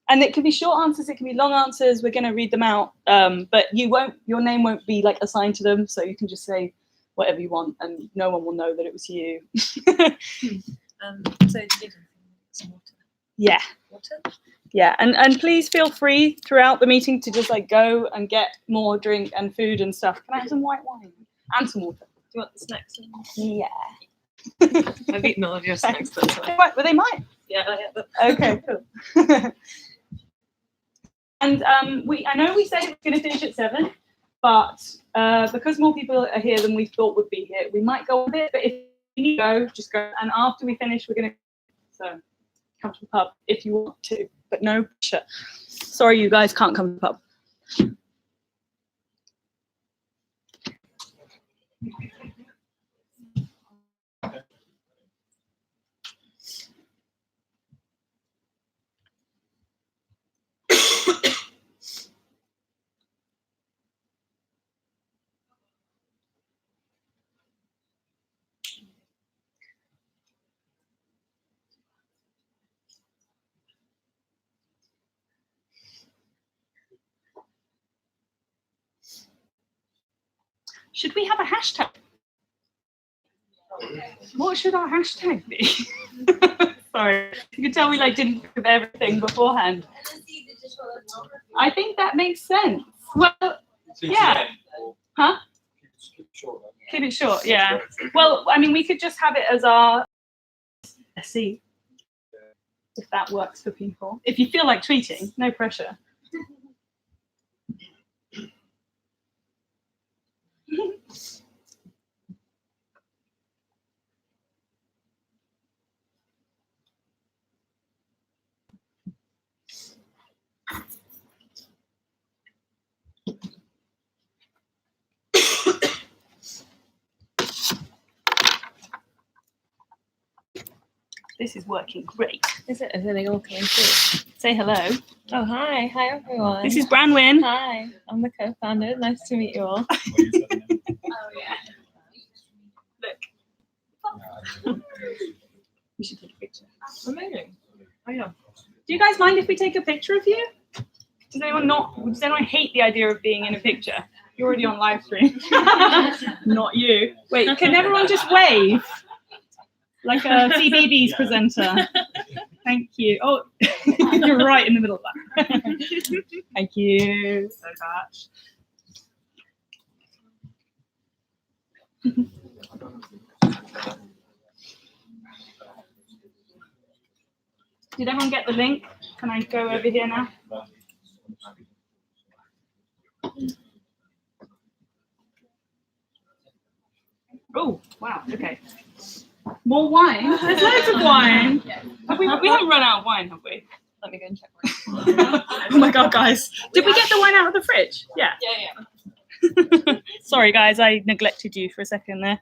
And it can be short answers, it can be long answers. We're going to read them out, but your name won't be like assigned to them, so you can just say whatever you want, and no one will know that it was you. So did you some water? Yeah. Water? Yeah, and please feel free throughout the meeting to just like go and get more drink and food and stuff. Can I have some white wine and some water? Do you want the snacks? Yeah. I've eaten all of your snacks. That's fine. Well, they might. Yeah. Okay, cool. And I know we said we're going to finish at 7, but because more people are here than we thought would be here, we might go a bit. But if you need to go, just go. And after we finish, we're going to come to the pub if you want to, but no pressure. Sorry, you guys can't come to the pub. Should we have a hashtag? What should our hashtag be? Sorry, you can tell we didn't think of everything beforehand. I think that makes sense. Well, yeah. Huh? Keep it short, yeah. Well, I mean, we could just have it as our LSE, if that works for people. If you feel like tweeting, no pressure. This is working great. Is it? Is it all coming through? Say hello. Oh, hi. Hi, everyone. This is Branwyn. Hi. I'm the co-founder. Nice to meet you all. Oh, yeah. Look. We should take a picture. Amazing. Oh, yeah. Do you guys mind if we take a picture of you? Does anyone hate the idea of being in a picture? You're already on live stream. Not you. Wait, can everyone just wave? Like a CBeebies presenter. Thank you. Oh, you're right in the middle of that. Thank you so much. Did everyone get the link? Can I go over here now? Oh, wow, okay. More wine? There's loads of wine. We haven't run out of wine, have we? Let me go and check. Oh my god, guys. Did we get the wine out of the fridge? Yeah. Yeah. Sorry, guys, I neglected you for a second there.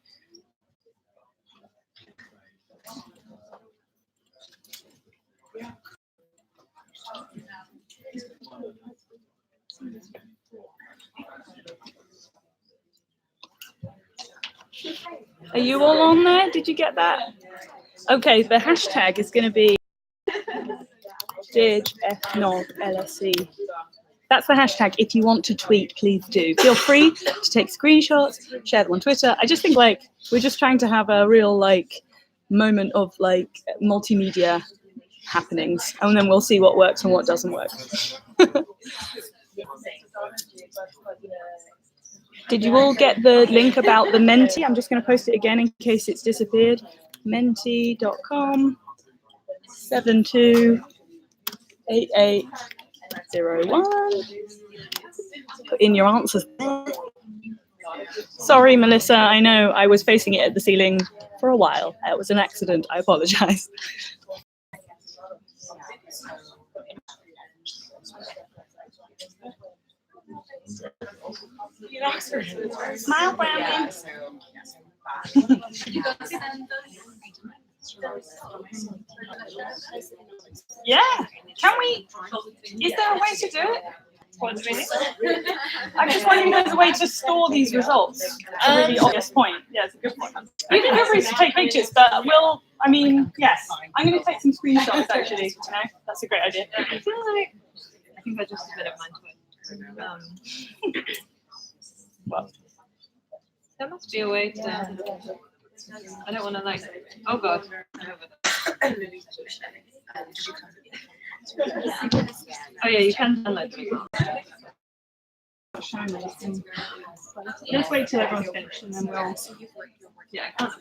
Are you all on there? Did you get that? Okay, the hashtag is going to be DigEthnoloSE. That's the hashtag. If you want to tweet, please do. Feel free to take screenshots, share them on Twitter. I just think like we're just trying to have a real like moment of like multimedia happenings, and then we'll see what works and what doesn't work. Did you all get the link about the Menti? I'm just going to post it again in case it's disappeared. Menti.com 728801. Put in your answers. Sorry, Melissa. I know I was facing it at the ceiling for a while. It was an accident. I apologize. Smile, Brownie. Yeah. Can we? Is there a way to do it? What do we need? I'm just wondering if there's a way to store these results. That's a really obvious point. Yeah, it's a good point. You can feel free to take pictures, but I mean, yes. I'm going to take some screenshots, actually. You know? That's a great idea. I feel like, I think I just submitted mine to it. Well, there must be a way to, I don't want to like, oh god. Oh yeah, you can download them. Let's wait till everyone's finished and then we'll. Yeah, I can't.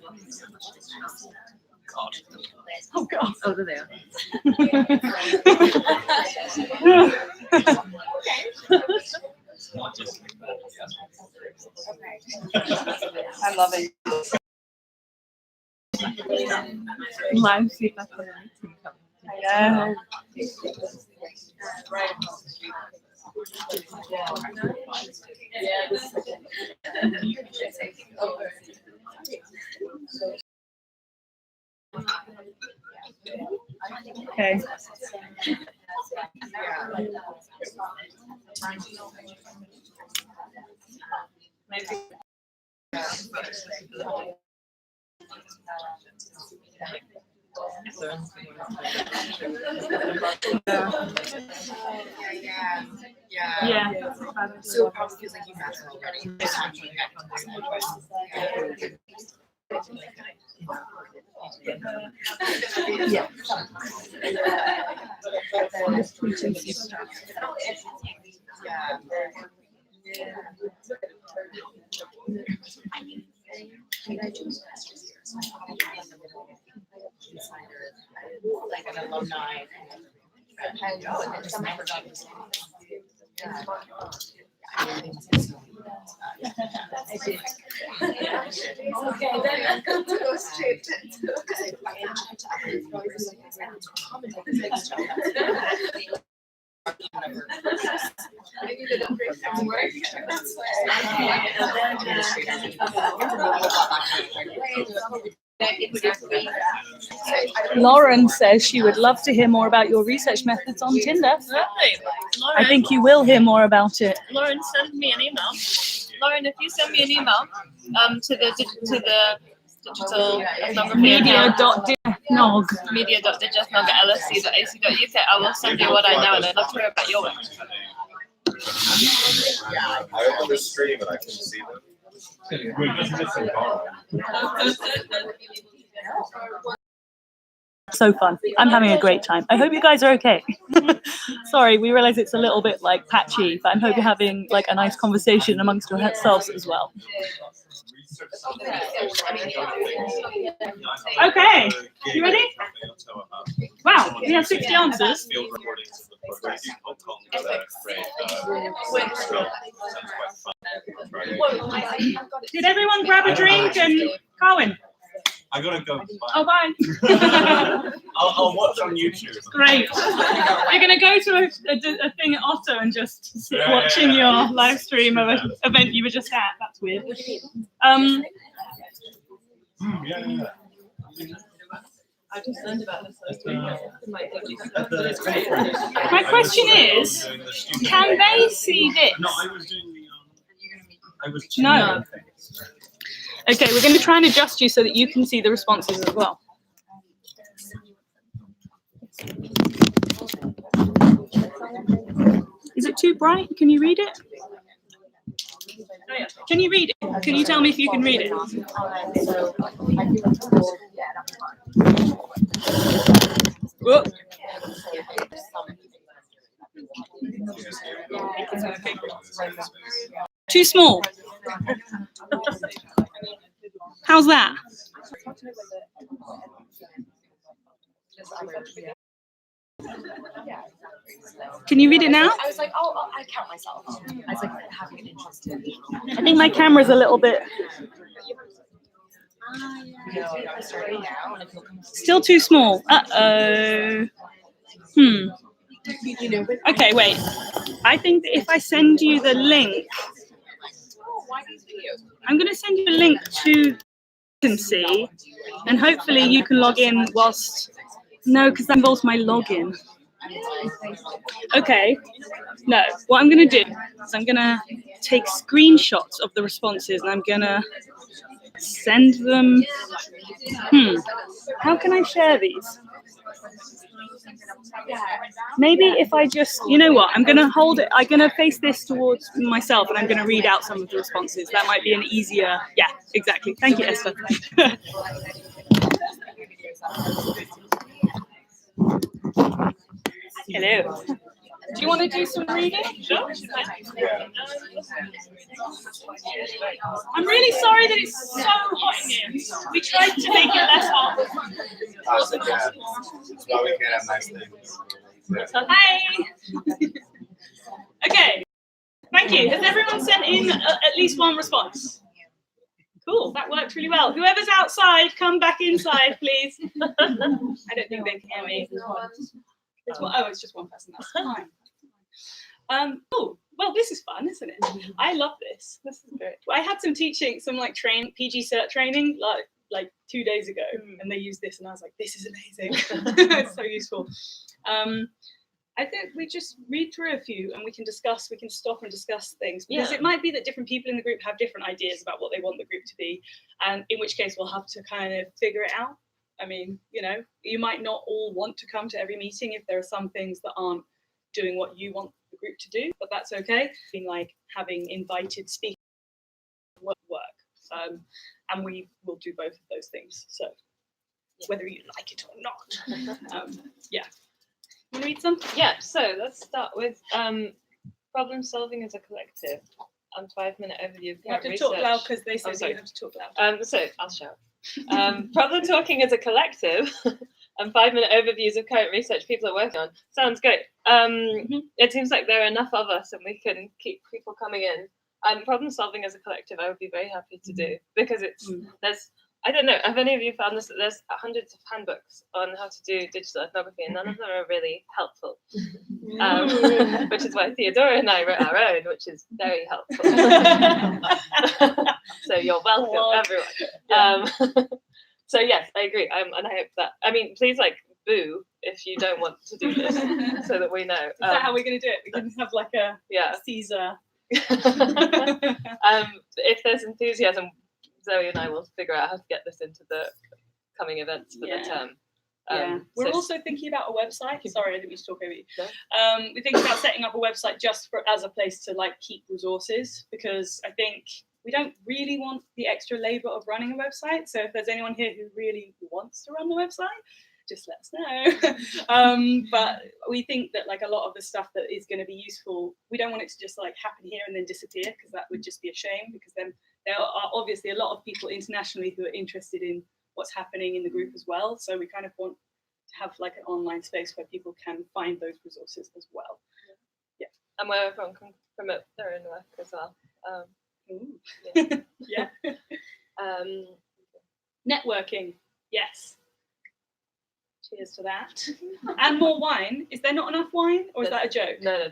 God. Oh god. Oh, there they are. I love it. Live feedback on the meeting. Yeah. Okay. Yeah. So it probably feels like you naturally already. Yeah. I'm just tweeting some stuff. Like an alumni. And some I forgot his name. Okay, then I'm going to go straight to maybe they don't break down work. That's why. Lauren says she would love to hear more about your research methods on Tinder. Right. Lauren, I think you will hear more about it. Lauren, send me an email. Lauren, if you send me an email to the digital ethnography media.digethnog media.digethnog@lse.ac.uk, I will send you what I know and I'd love to hear about your work. I'm on the stream and I can see them. So fun. I'm having a great time. I hope you guys are okay. Sorry, we realize it's a little bit like patchy, but I hope you're having like a nice conversation amongst yourselves as well. Okay, you ready? Wow, we have 60 answers. Did everyone grab a drink and Carwyn. I gotta go. Oh, bye. I'll watch on YouTube. Great. You're going to go to a thing at Otto and just sit watching your live stream of an event you were just at. That's weird. I just learned about this last week. My question is, can they see this? No, I was doing the. I was. No. Okay, we're going to try and adjust you so that you can see the responses as well. Is it too bright? Can you read it? Can you read it? Can you tell me if you can read it? Whoop. Too small. How's that? Can you read it now? I was like, oh, I count myself. I was like having an interest in. I think my camera's a little bit still too small. Uh-oh. Okay, wait. I think that if I send you the link, I'm going to send you a link to see, and hopefully you can log in whilst. No, because that involves my login. Okay. No, what I'm going to do is I'm going to take screenshots of the responses and I'm going to send them. How can I share these? Maybe if I just, you know what, I'm going to hold it, I'm going to face this towards myself and I'm going to read out some of the responses. That might be an easier, yeah, exactly. Thank you, Esther. Hello. Do you want to do some reading? Sure. I'm really sorry that it's so hot in here. We tried to make it less hot. Awesome, yeah. That's why we can have nice things. Hi. Okay. Thank you. Has everyone sent in at least one response? Cool. That worked really well. Whoever's outside, come back inside, please. I don't think they can hear me. It's just one person. That's fine. Cool. Well, this is fun, isn't it? I love this. This is great. I had some teaching, some like PG cert training, like 2 days ago, and they used this, and I was like, this is amazing. It's so useful. I think we just read through a few, and we can discuss. We can stop and discuss things because it might be that different people in the group have different ideas about what they want the group to be, and in which case we'll have to kind of figure it out. I mean, you know, you might not all want to come to every meeting if there are some things that aren't doing what you want the group to do, but that's okay. Being like having invited speakers work, and we will do both of those things. So whether you like it or not, yeah. Want to read some? Yeah. So let's start with problem solving as a collective. 5-minute overview. You have to talk loud because they said you have to talk loud. So I'll shout. Problem talking as a collective and 5-minute overviews of current research people are working on. Sounds great. It seems like there are enough of us and we can keep people coming in. Problem solving as a collective, I would be very happy to do because there's, I don't know, have any of you found this? There's hundreds of handbooks on how to do digital ethnography and none of them are really helpful. Which is why Theodora and I wrote our own, which is very helpful. So you're welcome, everyone. So yes, I agree. And I hope that, I mean, please boo if you don't want to do this so that we know. Is that how we're going to do it? We can have like a Caesar. If there's enthusiasm, Zoe and I will figure out how to get this into the coming events for the term. We're also thinking about a website. Sorry, I didn't mean to talk over you. We're thinking about setting up a website just as a place to keep resources, because I think we don't really want the extra labor of running a website. So if there's anyone here who really wants to run the website, just let us know. But we think that a lot of the stuff that is going to be useful, we don't want it to just happen here and then disappear, because that would just be a shame, because then there are obviously a lot of people internationally who are interested in what's happening in the group as well. So we kind of want to have an online space where people can find those resources as well. Yeah. And where everyone can promote their own work as well. Networking, yes. Cheers to that. And more wine. Is there not enough wine, or is that a joke? No, that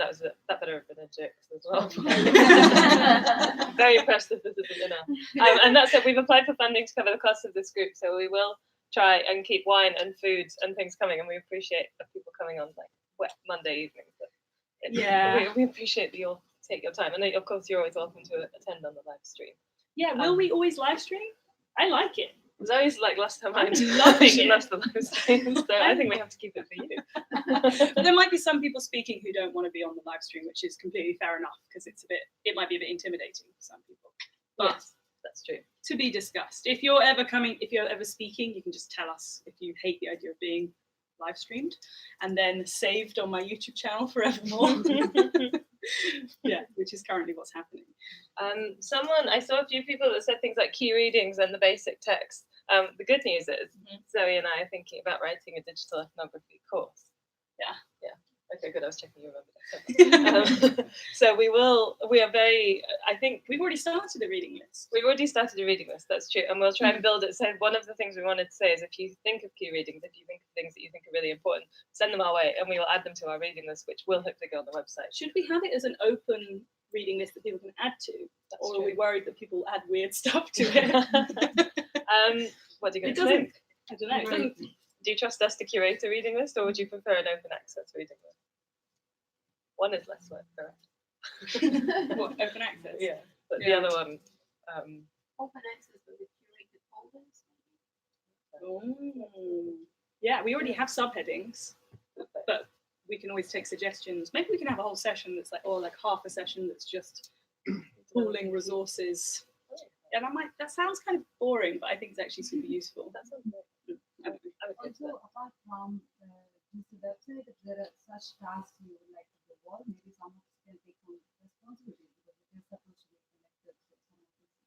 better have been a joke as well. Very impressed that this isn't enough. And that's it. We've applied for funding to cover the cost of this group, so we will try and keep wine and foods and things coming. And we appreciate the people coming on like Monday evenings. We appreciate that you'll take your time, and then, of course, you're always welcome to attend on the live stream. Yeah, will we always live stream? I like it. Zoe's like last time I'm I loving she it. loves the live stream, so I think we have to keep it for you. But there might be some people speaking who don't want to be on the live stream, which is completely fair enough because it might be a bit intimidating for some people. But Yes, that's true. To be discussed. If you're ever speaking, you can just tell us if you hate the idea of being live streamed and then saved on my YouTube channel forevermore. Yeah, which is currently what's happening. I saw a few people that said things like key readings and the basic text. The good news is Zoe and I are thinking about writing a digital ethnography course. Yeah. Okay, good. I was checking you remember that. So we are very, I think we've already started a reading list. We've already started a reading list, that's true. And we'll try and build it. So one of the things we wanted to say is if you think of key readings, if you think of things that you think are really important, send them our way and we will add them to our reading list, which will hopefully go on the website. Should we have it as an open reading list that people can add to? Or are we worried that people add weird stuff to it? What do you It guys think? I don't know. Do you trust us to curate a reading list, or would you prefer an open access reading list? One is less work, correct? What, open access? Yeah, but the other one. Open access with the curated folders. Yeah, we already have subheadings, but we can always take suggestions. Maybe we can have a whole session that's like half a session that's just pooling resources. Yeah, that sounds kind of boring, but I think it's actually super useful. That sounds great. Also, apart from this website, if there are such tasks you would like to develop, maybe some of us can take on responsibility because it is supposed to be connected to some of these things.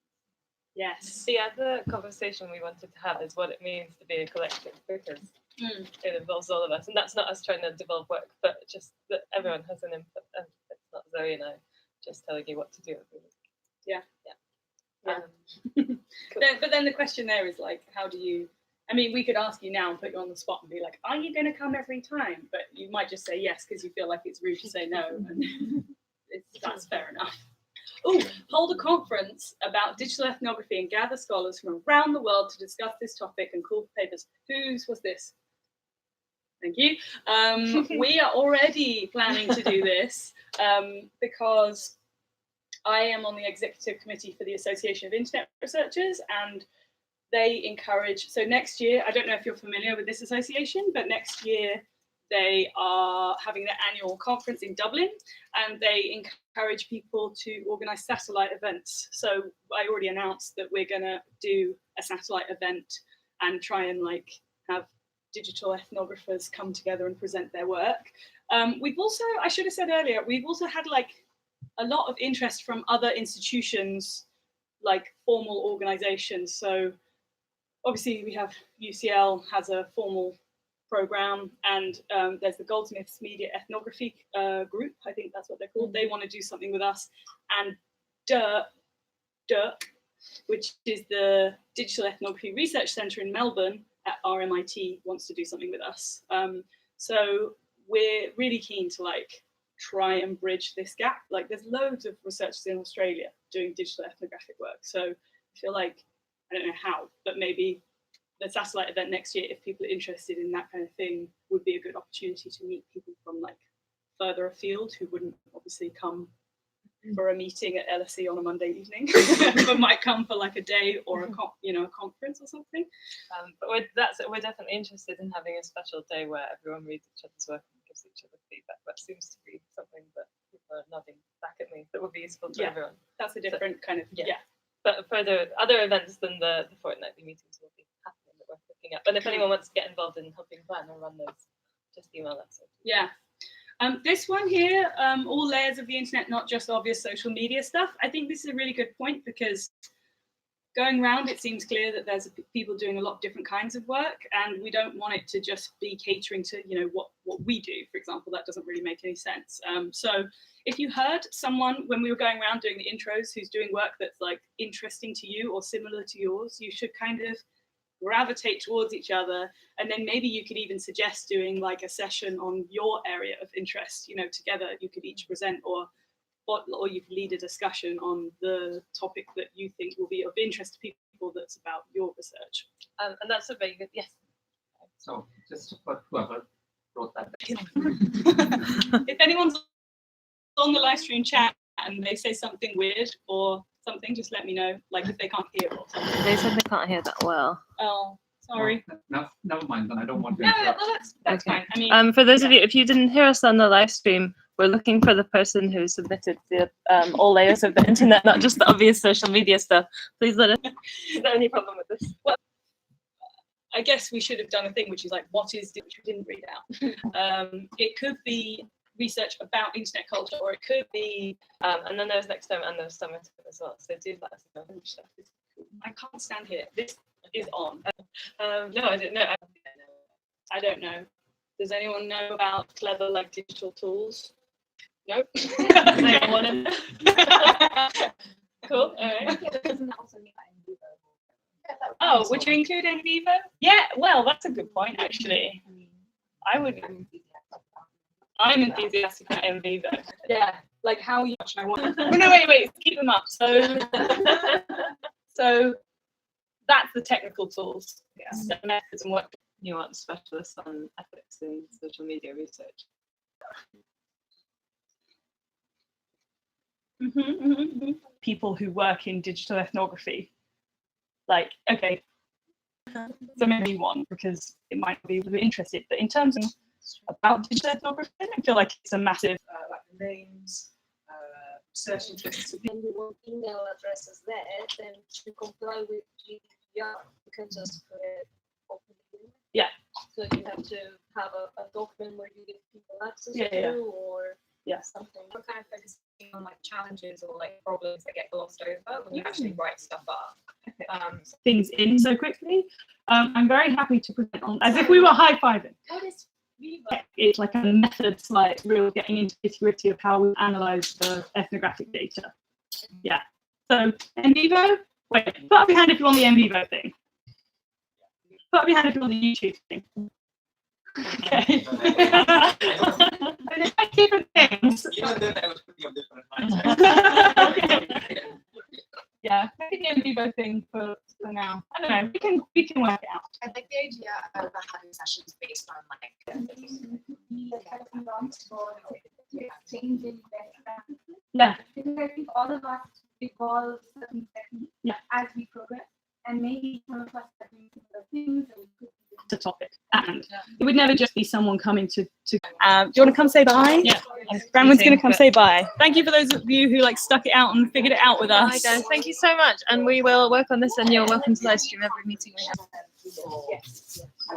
Yes. The other conversation we wanted to have is what it means to be a collective, because it involves all of us, and that's not us trying to devolve work, but just that everyone has an input, and it's not Zoe and I just telling you what to do. Yeah. Cool. But then the question there is like, how do you? I mean, we could ask you now and put you on the spot and be like, are you going to come every time? But you might just say yes because you feel like it's rude to say no. And that's fair enough. Oh, hold a conference about digital ethnography and gather scholars from around the world to discuss this topic and call for papers. Whose was this? Thank you. We are already planning to do this because I am on the executive committee for the Association of Internet Researchers, and they encourage, so next year, I don't know if you're familiar with this association, but next year they are having their annual conference in Dublin, and they encourage people to organise satellite events. So I already announced that we're going to do a satellite event and try and like have digital ethnographers come together and present their work. We've also, I should have said earlier, we've also had like a lot of interest from other institutions, like formal organisations. So obviously we have UCL has a formal program, and there's the Goldsmiths Media Ethnography group, I think that's what they're called. They want to do something with us, and DIRC, which is the Digital Ethnography Research Centre in Melbourne at RMIT, wants to do something with us. So we're really keen to like try and bridge this gap. Like there's loads of researchers in Australia doing digital ethnographic work. So I feel like, I don't know how, but maybe the satellite event next year, if people are interested in that kind of thing, would be a good opportunity to meet people from like further afield who wouldn't obviously come for a meeting at LSE on a Monday evening, but might come for like a day or a conference or something. But we're definitely interested in having a special day where everyone reads each other's work and gives each other feedback. That seems to be something that people are nodding back at me that would be useful to everyone. That's a different kind of But for the other events than the fortnightly meetings will be happening that we're looking at. But if anyone wants to get involved in helping plan or run those, just email us. Yeah. This one here, all layers of the internet, not just obvious social media stuff. I think this is a really good point because going around, it seems clear that there's people doing a lot of different kinds of work, and we don't want it to just be catering to, what we do, for example. That doesn't really make any sense. So if you heard someone when we were going around doing the intros who's doing work that's like interesting to you or similar to yours, you should kind of gravitate towards each other, and then maybe you could even suggest doing like a session on your area of interest, you know, together you could each present, or you could lead a discussion on the topic that you think will be of interest to people that's about your research. And that's a very good, yes. So just to put whoever wrote that. If anyone's on the live stream chat and they say something weird or something, just let me know, like if they can't hear or something. They said they can't hear that well. Oh, sorry. No, never mind, then I don't want to No, interrupt. that's fine. I mean, For those of you, if you didn't hear us on the live stream, we're looking for the person who submitted the all layers of the internet, not just the obvious social media stuff. Please let us know. Is there any problem with this? Well, I guess we should have done a thing which is like, what is, which we didn't read out. It could be research about internet culture, or it could be, and then there's next time and there's summit as well. So do let us know. I can't stand here. This is on. No, I didn't know. I don't know. Does anyone know about clever like digital tools? Nope. Cool. All right. Oh, would you include in vivo? Yeah. Well, that's a good point, actually. I would. I'm enthusiastic about in vivo. Yeah. Like how much I want. Oh, no, wait. Keep them up. So that's the technical tools. Yeah. The methods and what. You want specialists on ethics in social media research. People who work in digital ethnography. Like, okay, so maybe one, because it might be really interested. But in terms of about digital ethnography, I don't feel like it's a massive like the names, search interests. And you want email addresses there, then to comply with GDPR, you can just put it open. Yeah. So you have to have a document where you give people access to, or something. We're kind of focusing on like challenges or like problems that get glossed over when you actually write stuff up. Things in so quickly. I'm very happy to present on, as if we were high-fiving. What is Vivo? It's like a method, like real getting into the nitty-gritty of how we analyze the ethnographic data. Yeah. So in vivo, wait, put up your hand if you want the in vivo thing. Put up your hand if you want the YouTube thing. Okay. Different things. Even then, I was putting up different hands. Yeah, maybe the in vivo thing for now. I don't know. We can work it out. I like the idea of having sessions based on like changing best practices. Yeah. Because I think all of us evolve certain techniques as we progress, and maybe some of us are doing similar things. And we could The topic, and it would never just be someone coming to. Do you want to come say bye? Yeah, Bramwyn's going to come say bye. Thank you for those of you who like stuck it out and figured it out with us. Hi guys, thank you so much, and we will work on this. And you're welcome to live stream every meeting we have.